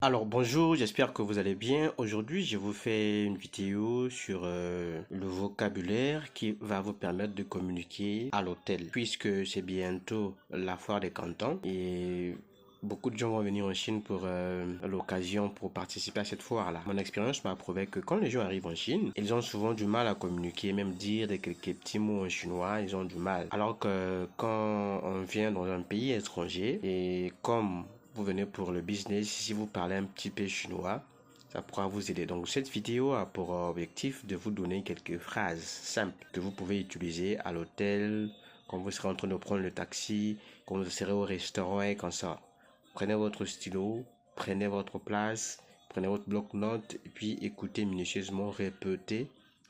Alors bonjour, j'espère que vous allez bien. Aujourd'hui, je vous fais une vidéo sur le vocabulaire qui va vous permettre de communiquer à l'hôtel, puisque c'est bientôt la foire des cantons et beaucoup de gens vont venir en Chine pour l'occasion pour participer à cette foire-là. Mon expérience m'a prouvé que quand les gens arrivent en Chine, ils ont souvent du mal à communiquer, même dire quelques petits mots en chinois, ils ont du mal. Alors que quand on vient dans un pays étranger et comme vous venez pour le business, si vous parlez un petit peu chinois, ça pourra vous aider. Donc cette vidéo a pour objectif de vous donner quelques phrases simples que vous pouvez utiliser à l'hôtel, quand vous serez en train de prendre le taxi, quand vous serez au restaurant et comme ça. Prenez votre stylo, prenez votre place, prenez votre bloc-notes et puis écoutez minutieusement, répétez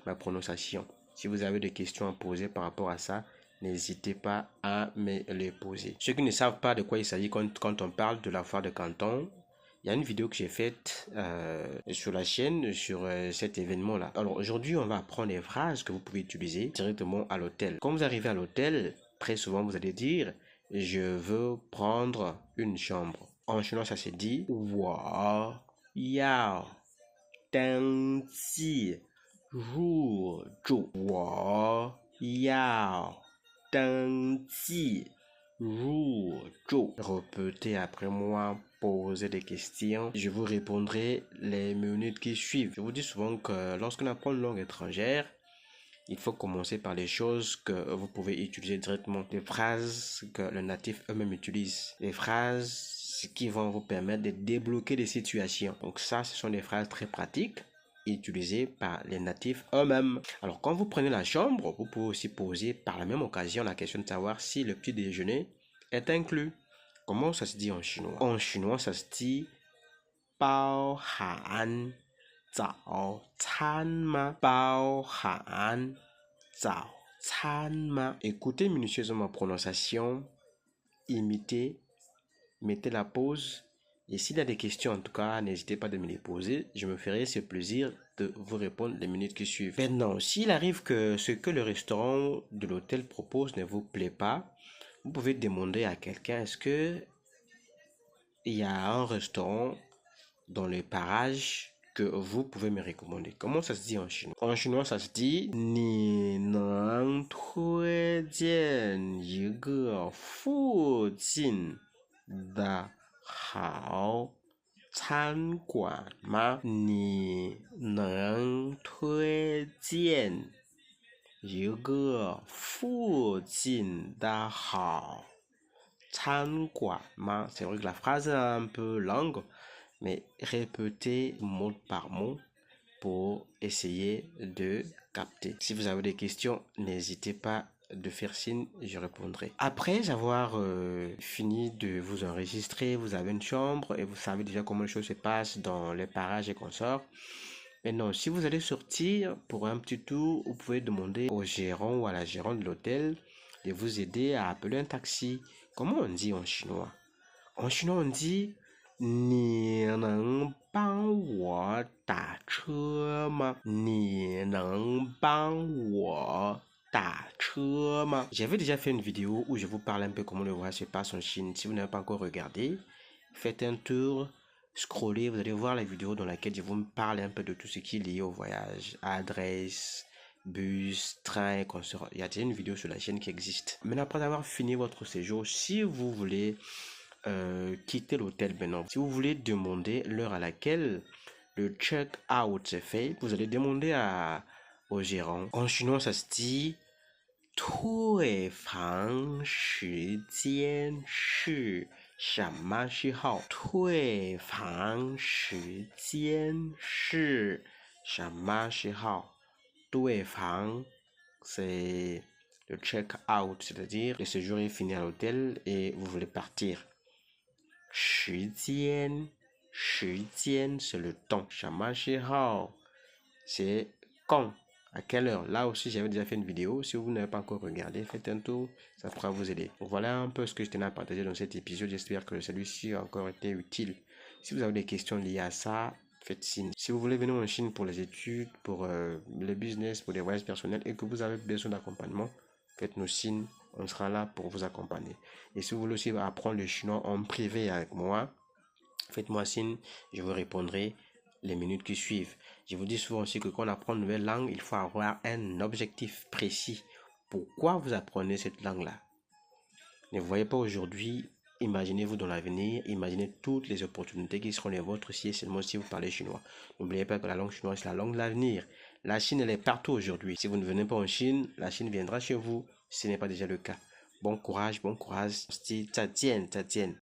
ma prononciation. Si vous avez des questions à poser par rapport à ça, n'hésitez pas à me les poser. Ceux qui ne savent pas de quoi il s'agit quand on parle de la foire de Canton, il y a une vidéo que j'ai faite sur la chaîne sur cet événement-là. Alors aujourd'hui, on va apprendre des phrases que vous pouvez utiliser directement à l'hôtel. Quand vous arrivez à l'hôtel, très souvent vous allez dire je veux prendre une chambre. En chinois, ça se dit 我要登记入住。我要登记入住. Répétez après moi, posez des questions. Je vous répondrai les minutes qui suivent. Je vous dis souvent que lorsqu'on apprend une langue étrangère, il faut commencer par les choses que vous pouvez utiliser directement. Les phrases que le natif eux-mêmes utilisent. Les phrases qui vont vous permettre de débloquer des situations. Donc ça, ce sont des phrases très pratiques utilisées par les natifs eux-mêmes. Alors quand vous prenez la chambre, vous pouvez aussi poser par la même occasion la question de savoir si le petit déjeuner est inclus. Comment ça se dit en chinois? En chinois, ça se dit 包含早餐吗？包含早餐吗？ Écoutez minutieusement ma prononciation, imitez, mettez la pause. Et s'il y a des questions, en tout cas, n'hésitez pas de me les poser. Je me ferai ce plaisir de vous répondre les minutes qui suivent. Maintenant, s'il arrive que ce que le restaurant de l'hôtel propose ne vous plaît pas, vous pouvez demander à quelqu'un, est-ce que il y a un restaurant dans les parages que vous pouvez me recommander? Comment ça se dit en chinois? En chinois, ça se dit 你能推荐一个附近的好餐馆吗？你能推荐一个附近的好餐馆吗? C'est vrai que la phrase est un peu longue, mais répétez mot par mot pour essayer de capter. Si vous avez des questions, n'hésitez pas de faire signe, je répondrai. Après avoir fini de vous enregistrer, vous avez une chambre et vous savez déjà comment les choses se passent dans les parages et consorts. Maintenant, si vous allez sortir pour un petit tour, vous pouvez demander au gérant ou à la gérante de l'hôtel de vous aider à appeler un taxi. Comment on dit en chinois? En chinois, on dit 你能帮我打车吗？你能帮我打车吗? J'avais déjà fait une vidéo où je vous parle un peu comment le voyage se passe en Chine. Si vous n'avez pas encore regardé, faites un tour, scrollez, vous allez voir la vidéo dans laquelle je vous parle un peu de tout ce qui est lié au voyage, adresse, bus, train, consort. Il y a déjà une vidéo sur la chaîne qui existe. Maintenant, après avoir fini votre séjour, si vous voulez quitter l'hôtel maintenant, si vous voulez demander l'heure à laquelle le check-out se fait, vous allez demander au gérant. En chinois, ça se dit 退房时间是什么时候？退房时间是什么时候？退房 c'est le check-out, c'est-à-dire le séjour est fini à l'hôtel et vous voulez partir. 时间，时间 c'est le temps. 什么时候 c'est quand, à quelle heure. Là aussi, j'avais déjà fait une vidéo. Si vous n'avez pas encore regardé, faites un tour, ça pourra vous aider. Donc voilà un peu ce que je tenais à partager dans cet épisode. J'espère que celui-ci a encore été utile. Si vous avez des questions liées à ça, faites signe. Si vous voulez venir en Chine pour les études, pour le business, pour des voyages personnels et que vous avez besoin d'accompagnement, faites-nous signe. On sera là pour vous accompagner. Et si vous voulez aussi apprendre le chinois en privé avec moi, Faites-moi signe, je vous répondrai les minutes qui suivent. Je vous dis souvent aussi que quand on apprend une nouvelle langue, il faut avoir un objectif précis. Pourquoi vous apprenez cette langue-là? Ne voyez pas aujourd'hui, imaginez-vous dans l'avenir, imaginez toutes les opportunités qui seront les vôtres si et seulement si vous parlez chinois. N'oubliez pas que la langue chinoise, c'est la langue de l'avenir. La Chine, elle est partout aujourd'hui. Si vous ne venez pas en Chine, la Chine viendra chez vous. Ce n'est pas déjà le cas. Bon courage, bon courage. 再见，再见。